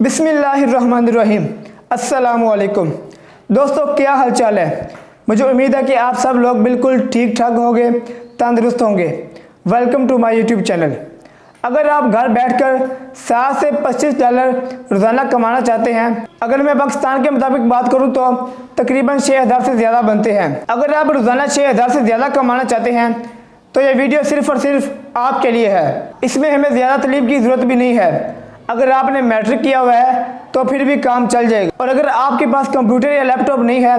बिस्मिल्लाहिर्रहमानिर्रहीम। अस्सलामुअलैकुम दोस्तों, क्या हाल चाल है। मुझे उम्मीद है कि आप सब लोग बिल्कुल ठीक ठाक होंगे, तंदुरुस्त होंगे। Welcome to my YouTube channel. अगर आप घर बैठकर 7 से $25 रोज़ाना कमाना चाहते हैं, अगर मैं पाकिस्तान के मुताबिक बात करूं तो तकरीबन 6,000 से ज़्यादा बनते हैं। अगर आप रोज़ाना 6,000 से ज़्यादा कमाना चाहते हैं तो ये वीडियो सिर्फ़ और सिर्फ आपके लिए है। इसमें हमें ज़्यादा तलीब की ज़रूरत भी नहीं है। अगर आपने मैट्रिक किया हुआ है तो फिर भी काम चल जाएगा, और अगर आपके पास कंप्यूटर या लैपटॉप नहीं है,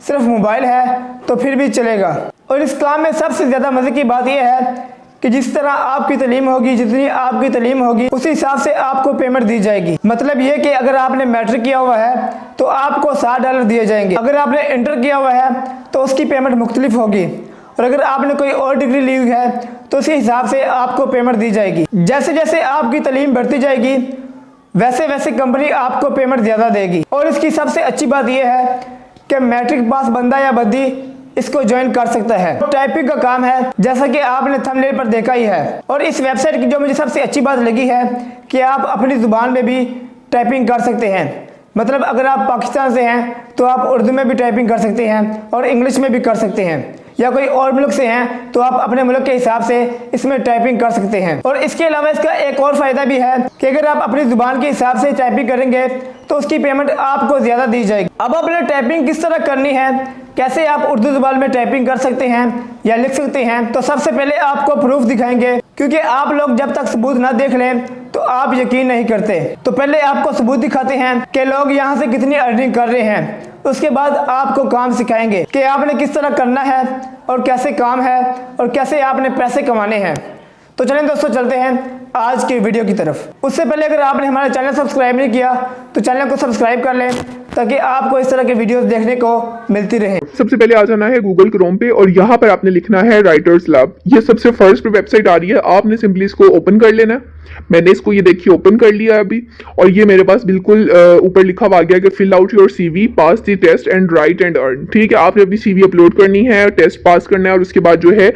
सिर्फ मोबाइल है, तो फिर भी चलेगा। और इस काम में सबसे ज़्यादा मज़े की बात यह है कि जिस तरह आपकी तालीम होगी, जितनी आपकी तालीम होगी, उस हिसाब से आपको पेमेंट दी जाएगी। मतलब ये कि अगर आपने मैट्रिक किया हुआ है तो आपको $60 दिए जाएंगे। अगर आपने इंटर किया हुआ है तो उसकी पेमेंट मुख्तलिफ होगी, और अगर आपने कोई और डिग्री ली हुई है तो उसी हिसाब से आपको पेमेंट दी जाएगी। जैसे जैसे आपकी तालीम बढ़ती जाएगी वैसे वैसे कंपनी आपको पेमेंट ज़्यादा देगी। और इसकी सबसे अच्छी बात यह है कि मैट्रिक पास बंदा या बंदी इसको ज्वाइन कर सकता है। टाइपिंग का काम है, जैसा कि आपने थंबनेल पर देखा ही है। और इस वेबसाइट की जो मुझे सबसे अच्छी बात लगी है कि आप अपनी ज़ुबान में भी टाइपिंग कर सकते हैं। मतलब अगर आप पाकिस्तान से हैं तो आप उर्दू में भी टाइपिंग कर सकते हैं और इंग्लिश में भी कर सकते हैं, या कोई और मुल्क से हैं तो आप अपने मुल्क के हिसाब से इसमें टाइपिंग कर सकते हैं। और इसके अलावा इसका एक और फ़ायदा भी है कि अगर आप अपनी ज़ुबान के हिसाब से टाइपिंग करेंगे तो उसकी पेमेंट आपको ज़्यादा दी जाएगी। अब आपने टाइपिंग किस तरह करनी है, कैसे आप उर्दू ज़ुबान में टाइपिंग कर सकते हैं या लिख सकते हैं, तो सबसे पहले आपको प्रूफ दिखाएंगे, क्योंकि आप लोग जब तक सबूत ना देख लें तो आप यकीन नहीं करते। तो पहले आपको सबूत दिखाते हैं कि लोग यहाँ से कितनी अर्निंग कर रहे हैं। उसके बाद आपको काम सिखाएंगे कि आपने किस तरह करना है और कैसे काम है और कैसे आपने पैसे कमाने हैं। तो चलें दोस्तों, चलते हैं आज की वीडियो की तरफ। उससे पहले अगर आपने हमारा चैनल सब्सक्राइब नहीं किया तो चैनल को सब्सक्राइब कर लें, ताकि आपको इस तरह के वीडियोस देखने को मिलती रहे। सबसे पहले आ जाना है गूगल क्रोम पे और यहाँ पर आपने लिखना है राइटर्स लैब। ये सबसे फर्स्ट पे वेबसाइट आ रही है, आपने सिंपली इसको ओपन कर लेना है। मैंने इसको ये देखिए ओपन कर लिया अभी, और ये मेरे पास बिल्कुल ऊपर लिखा हुआ आ गया कि fill out your CV, pass the test and write and earn. ठीक है, आपने अपनी सीवी अपलोड करनी है, टेस्ट पास करना है, और उसके बाद जो है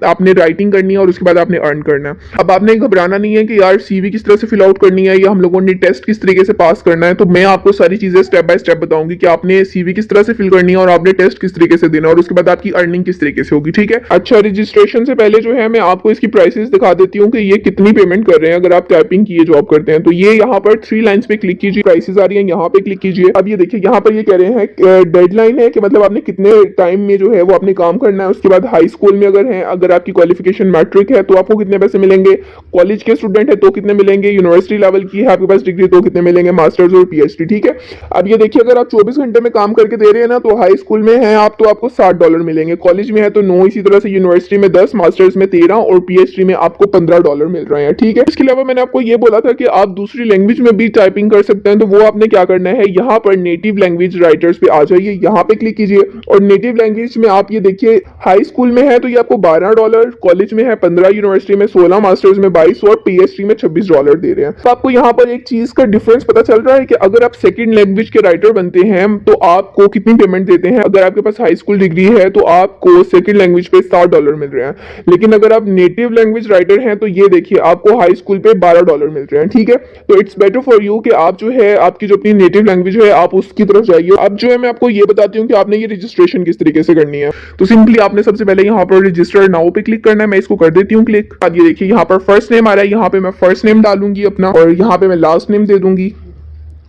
आपने राइटिंग करनी है, और उसके बाद आपने अर्न करना है। अब आपने घबराना नहीं है कि यार सीवी किस तरह से फिल आउट करनी है या हम लोगों ने टेस्ट किस तरीके से पास करना है। तो मैं आपको सारी चीजें स्टेप बाय स्टेप बताऊंगी कि आपने सीवी किस तरह से फिल करनी है और आपने टेस्ट किस तरीके से देना है, और उसके बाद आपकी अर्निंग किस तरीके से होगी। ठीक है, अच्छा, रजिस्ट्रेशन से पहले जो है मैं आपको इसकी प्राइसेस दिखा देती हूँ कि ये कितनी पेमेंट कर रहे हैं अगर आप टाइपिंग की जॉब करते हैं। तो ये यहाँ पर 3 लाइंस पे क्लिक कीजिए, प्राइसेस आ रही है, यहाँ पे क्लिक कीजिए। अब ये देखिए यहाँ पर ये कह रहे हैं डेडलाइन है कि मतलब आपने कितने टाइम में जो है वो आपने काम करना है। उसके बाद हाई स्कूल में अगर है, अगर आपकी क्वालिफिकेशन मैट्रिक है तो आपको कितने पैसे मिलेंगे, कॉलेज के स्टूडेंट है तो कितने मिलेंगे, यूनिवर्सिटी लेवल की है आपके पास डिग्री तो कितने मिलेंगे, मास्टर्स और पीएचडी। ठीक है, अब ये देखिए अगर आप 24 घंटे में काम करके दे रहे हैं ना, तो हाई स्कूल में है आप तो आपको $60 मिलेंगे, कॉलेज में है तो 9, इसी तरह से यूनिवर्सिटी में 10, मास्टर्स में 13 और पीएचडी में आपको $15 मिल रहे हैं। ठीक है, इसके अलावा मैंने आपको ये बोला था कि आप दूसरी लैंग्वेज में भी टाइपिंग कर सकते हैं। तो वो आपने क्या करना है, यहाँ पर नेटिव लैंग्वेज राइटर्स पे आ जाइए, यहाँ पे क्लिक कीजिए, और नेटिव लैंग्वेज में आप ये देखिए हाई स्कूल में है तो ये आपको $12, कॉलेज में है 15, यूनिवर्सिटी में 16, मास्टर्स में 22 और पीएचडी में $26 दे रहे हैं। तो आपको यहाँ पर एक चीज का डिफरेंस पता चल रहा है कि अगर आप सेकंड लैंग्वेज के राइटर बनते हैं तो आपको कितनी पेमेंट देते हैं। अगर आपके पास हाई स्कूल डिग्री है तो आपको सेकंड लैंग्वेज पे $60 मिल रहे हैं, लेकिन अगर आप नेटिव लैंग्वेज राइटर हैं तो ये देखिए आपको हाई स्कूल पे $12 मिल रहे हैं। ठीक है, तो इट्स बेटर फॉर यू कि आप जो है आपकी जो अपनी नेटिव लैंग्वेज है आप उसकी तरफ जाइए। अब जो है मैं आपको ये बताती हूँ कि आपने ये रजिस्ट्रेशन किस तरीके से करनी है। तो सिंपली आपने सबसे पहले यहाँ पर रजिस्टर नाउ पे क्लिक करना है, मैं इसको कर देती हूँ क्लिक। अब ये देखिए यहाँ पर फर्स्ट नेम आ रहा है, यहाँ पे मैं फर्स्ट नेम डालूंगी अपना, और यहाँ पे मैं लास्ट नेम दे दूंगी।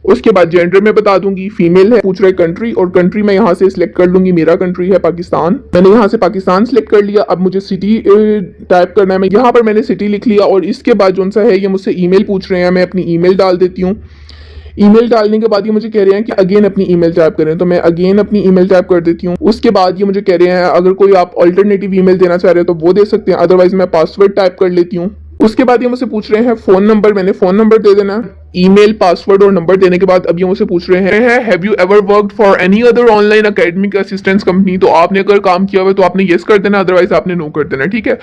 उसके बाद जेंडर में बता दूंगी फीमेल है, पूछ रहा है कंट्री, और कंट्री मैं यहाँ से सिलेक्ट कर लूंगी, मेरा कंट्री है पाकिस्तान, मैंने यहाँ से पाकिस्तान सिलेक्ट कर लिया। अब मुझे सिटी टाइप करना है, मैं यहाँ पर मैंने सिटी लिख लिया, और इसके बाद जो सा है ये मुझसे ईमेल पूछ रहे हैं, मैं अपनी ईमेल डाल देती हूँ। ईमेल डालने के बाद ये मुझे कह रहे हैं कि अगेन अपनी ईमेल टाइप करें, तो मैं अगेन अपनी ईमेल टाइप कर देती हूँ। उसके बाद ये मुझे कह रहे हैं अगर कोई आप अल्टरनेटिव ईमेल देना चाह रहे हो तो वो दे सकते हैं, अदरवाइज मैं पासवर्ड टाइप कर लेती हूँ। उसके बाद ये मुझसे पूछ रहे हैं फोन नंबर, मैंने फोन नंबर दे देना है। ईमेल, पासवर्ड और नंबर देने के बाद अब ये मुझसे पूछ रहे हैं have you ever worked for any other online academic assistance company. तो आपने अगर काम किया हुआ है तो आपने यस कर देना, अदरवाइज आपने नो कर देना। ठीक है,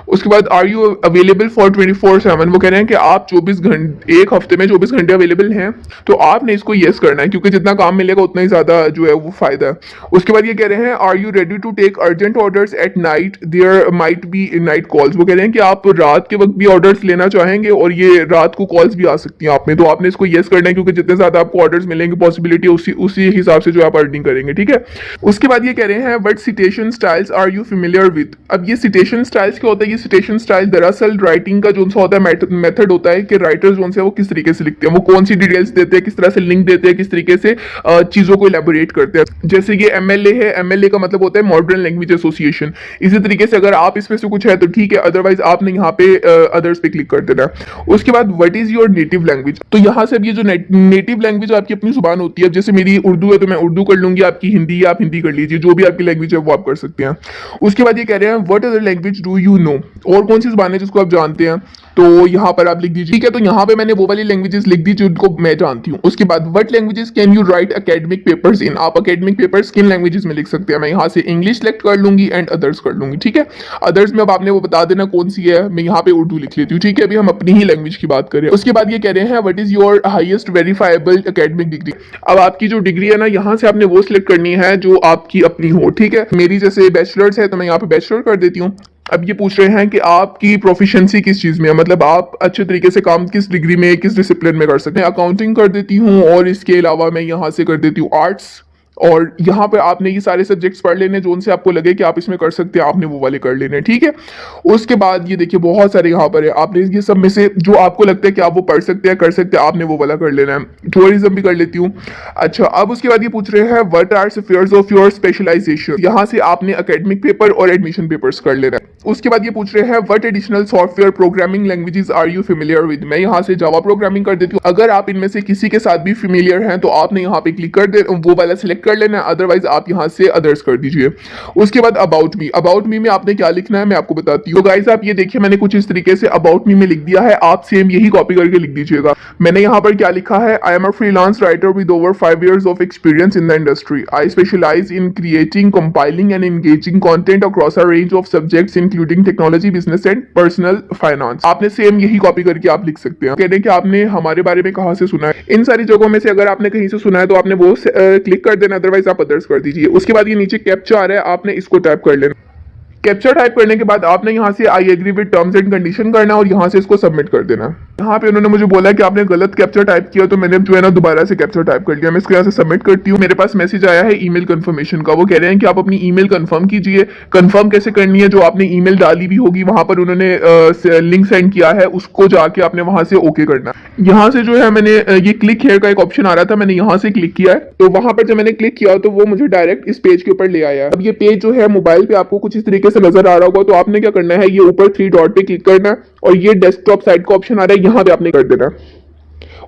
उसके बाद आर यू अवेलेबल फॉर 24/7। वो कह रहे हैं कि आप 24 घंटे, एक हफ्ते में 24 घंटे अवेलेबल हैं, तो आपने इसको यस करना है, क्योंकि जितना काम मिलेगा उतना ही ज्यादा जो है वो फायदा है। उसके बाद ये कह रहे हैं are you ready to take urgent orders at night, there might be night calls. वो कह रहे हैं कि आप रात के वक्त भी ऑर्डर्स लेना चाहेंगे और ये रात को कॉल्स भी आ सकती हैं आप में, तो तो आपने इसको येस करना है, क्योंकि जितने ज्यादा आपको ऑर्डर्स मिलेंगे पॉसिबिलिटी उसी हिसाब से जो आप अर्निंग करेंगे, ठीक है। उसके बाद ये कह रहे हैं what citation styles are you familiar with. अब ये सिटेशन स्टाइल्स क्या होता है? ये सिटेशन स्टाइल दरअसल राइटिंग का जो होता है मेथड होता है कि राइटर्स जो है वो किस तरीके से लिखते हैं, वो कौन सी डिटेल्स देते हैं, किस तरह से लिंक देते हैं, किस तरीके से चीजों को इलेबोरेट करते हैं। जैसे ये MLA है, MLA का मतलब होता है मॉडर्न लैंग्वेज एसोसिएशन। इसी तरीके से अगर आप इसमें से कुछ है तो ठीक है, अदरवाइज आपने यहाँ पे अदर्स पे क्लिक कर देना। उसके बाद what is your native language. तो यहाँ से अब ये जो नेटिव लैंग्वेज आपकी अपनी जुबान होती है, अब जैसे मेरी उर्दू है तो मैं उर्दू कर लूंगी, आपकी हिंदी है आप हिंदी कर लीजिए, जो भी आपकी लैंग्वेज है वो आप कर सकते हैं। उसके बाद ये कह रहे हैं what other language do you know, और कौन सी जुबान है जिसको आप जानते हैं, तो यहाँ पर आप लिख दीजिए, ठीक है। तो यहाँ पे मैंने वो वाली लैंग्वेजेस लिख दी जिनको मैं जानती हूँ। उसके बाद what languages can you right academic papers इन, आप एकेडमिक पेपर्स किन लैंग्वेजेस में लिख सकते हैं। मैं यहाँ से इंग्लिश सेलेक्ट कर लूंगी एंड अदर्स कर लूंगी, ठीक है। अदर्स में अब आपने वो बता देना कौन सी है, मैं यहाँ पे उर्दू लिख लेती हूँ, ठीक है। अभी हम अपनी ही लैंग्वेज की बात करें। उसके बाद ये कह रहे हैं what is your highest verifiable academic degree. अब आपकी जो डिग्री है ना, यहाँ से आपने वो सिलेक्ट करनी है जो आपकी अपनी हो, ठीक है। मेरी जैसे बैचलर्स है तो मैं यहाँ पे बैचलर कर देती हूँ। अब ये पूछ रहे हैं कि आपकी प्रोफिशिएंसी किस चीज में है, मतलब आप अच्छे तरीके से काम किस डिग्री में, किस डिसिप्लिन में कर सकते हैं। अकाउंटिंग कर देती हूँ, और इसके अलावा मैं यहाँ से कर देती हूँ आर्ट्स। और यहाँ पे आपने ये सारे सब्जेक्ट्स पढ़ लेने जो उनसे आपको लगे कि आप इसमें कर सकते हैं, आपने वो वाले कर लेने, ठीक है। उसके बाद ये देखिए बहुत सारे यहाँ पर है, आपने ये सब में से जो आपको लगता है कि आप वो पढ़ सकते हैं, कर सकते हैं, आपने वो वाला कर लेना है। टूरिज्म भी कर लेती हूँ। अच्छा, अब उसके बाद ये पूछ रहे हैं what are spheres of your specialization. यहाँ से आपने एकेडमिक पेपर और एडमिशन पेपर्स कर लेना है। उसके बाद ये पूछ रहे हैं what additional software programming languages are you familiar with. मैं यहाँ से जावा प्रोग्रामिंग कर देती हूँ। अगर आप इनमें से किसी के साथ भी फेमिलियर हैं तो आपने यहाँ पे क्लिक कर दे, वो वाला सिलेक्ट कर लेना है, अदरवाइज आप यहाँ से अदर्स कर दीजिए। उसके बाद अबाउट मी, अबाउट मी में आपने क्या लिखना है मैं आपको बताती हूँ। तो गाइस आप ये देखिए मैंने कुछ इस तरीके से अबाउट मी में लिख दिया है, आप सेम यही कॉपी करके लिख दीजिएगा। मैंने यहाँ पर क्या लिखा है, I am a freelance writer with over 5 years of experience in the industry. I specialize in creating, compiling and engaging content across a range of subjects including technology, business and personal finance. आपने same यही copy करके आप लिख सकते हैं। कहते हैं कि आपने हमारे बारे में कहाँ से सुना है। इन सारी जगहों में से अगर आपने कहीं से सुना है तो आपने वो क्लिक कर देना, अदरवाइज आप अदर्स कर दीजिए। उसके बाद ये नीचे कैप्चा आ रहा है, आपने इसको टाइप कर लेना। कैप्चा टाइप करने के बाद आपने यहाँ से I agree with terms and condition करना और यहाँ से इसको सबमिट कर देना। यहाँ पे उन्होंने मुझे बोला कि आपने गलत कैप्चा टाइप किया, तो मैंने जो है ना दोबारा से कैप्चा टाइप कर लिया। मैं इसको यहाँ से सबमिट करती हूँ। मेरे पास मैसेज आया है ईमेल कंफर्मेशन का। वो कह रहे हैं कि आप अपनी ईमेल कंफर्म कीजिए। कंफर्म कैसे करनी है, जो आपने ईमेल डाली भी होगी वहां पर उन्होंने लिंक सेंड किया है, उसको जाके आपने वहां से ओके करना। यहाँ से जो है मैंने ये क्लिक हेयर का एक ऑप्शन आ रहा था, मैंने यहाँ से क्लिक किया है। तो वहां पर जब मैंने क्लिक किया तो वो मुझे डायरेक्ट इस पेज के ऊपर ले आया। अब ये पेज जो है मोबाइल पे आपको कुछ इस तरीके से नजर आ रहा होगा। तो आपने क्या करना है, ये ऊपर 3 डॉट पे क्लिक करना है और ये डेस्कटॉप साइड का ऑप्शन आ रहा है, यहाँ पे आपने कर देना।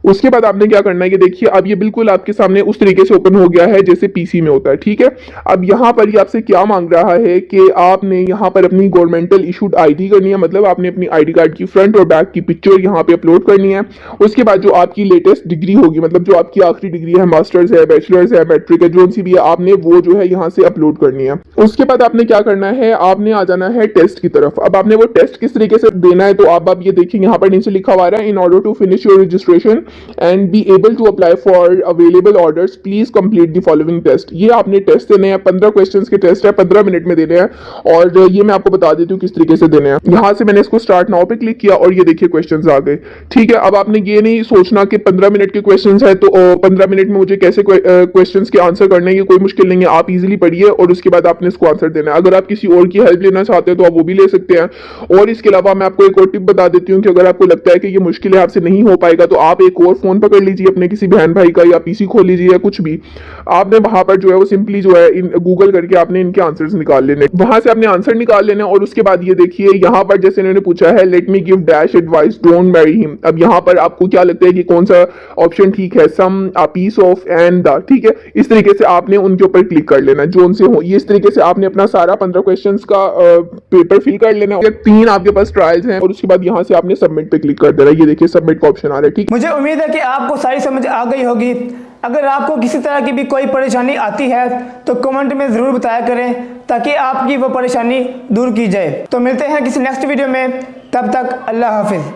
उसके बाद आपने क्या करना है, ये देखिए अब ये बिल्कुल आपके सामने उस तरीके से ओपन हो गया है जैसे पीसी में होता है, ठीक है। अब यहाँ पर ये आपसे क्या मांग रहा है कि आपने यहाँ पर अपनी गवर्नमेंटल इशूड आईडी करनी है, मतलब आपने अपनी आईडी कार्ड की फ्रंट और बैक की पिक्चर यहाँ पे अपलोड करनी है। उसके बाद जो आपकी लेटेस्ट डिग्री होगी, मतलब जो आपकी आखिरी डिग्री है, मास्टर्स है, बैचलर्स है, मैट्रिक है, जो सी भी है, आपने वो जो है यहाँ से अपलोड करनी है। उसके बाद आपने क्या करना है, आपने आ जाना है टेस्ट की तरफ। अब आपने वो टेस्ट किस तरीके से देना है, तो आप ये देखिए यहाँ पर नीचे लिखा हुआ है, in order to finish your registration and be able to apply for available orders please complete the following test। ये आपने टेस्ट देने हैं, 15 क्वेश्चंस के टेस्ट है, 15 मिनट में देने हैं। और ये मैं आपको बता देती हूँ किस तरीके से देने हैं। यहाँ से मैंने इसको स्टार्ट नाउ पे क्लिक किया और ये देखिए क्वेश्चंस आ गए, ठीक है। अब आपने ये नहीं सोचना कि 15 मिनट के क्वेश्चंस है तो 15 मिनट में मुझे कैसे क्वेश्चंस के आंसर करने हैं, ये कोई मुश्किल नहीं है। आप इजीली पढ़िए और उसके बाद आपने इसको आंसर देना है। अगर आप किसी और की हेल्प लेना चाहते हैं तो आप वो भी ले सकते हैं। और इसके अलावा मैं आपको एक और टिप बता देती हूँ कि अगर आपको लगता है कि ये मुश्किल है, आपसे नहीं हो पाएगा, तो आप एक और फोन पकड़ लीजिए अपने किसी बहन भाई का, या पीसी खोल लीजिए या कुछ भी। आपने वहां पर जो है वो सिंपली जो है गूगल करके आपने इनके आंसर्स निकाल लेने, वहां से आपने आंसर निकाल लेना। और उसके बाद ये देखिए यहाँ पर जैसे इन्होंने पूछा है let me give dash advice don't marry him. अब यहाँ पर आपको क्या लगता है कि कौन सा ऑप्शन ठीक है, some, a piece of, and the, ठीक है। इस तरीके से आपने उनके ऊपर क्लिक कर लेना जो उनसे हो। ये इस तरीके से आपने अपना सारा 15 क्वेश्चंस का पेपर फिल कर लेना। 3 आपके पास ट्रायल्स हैं और उसके बाद यहाँ से आपने सबमिट पे क्लिक कर देना। ये देखिए सबमिट का ऑप्शन आ रहा है, ठीक। मुझे उम्मीद है कि आपको सारी समझ आ गई होगी। अगर आपको किसी तरह की भी कोई परेशानी आती है तो कमेंट में ज़रूर बताया करें ताकि आपकी वो परेशानी दूर की जाए। तो मिलते हैं किसी नेक्स्ट वीडियो में, तब तक अल्लाह हाफिज़।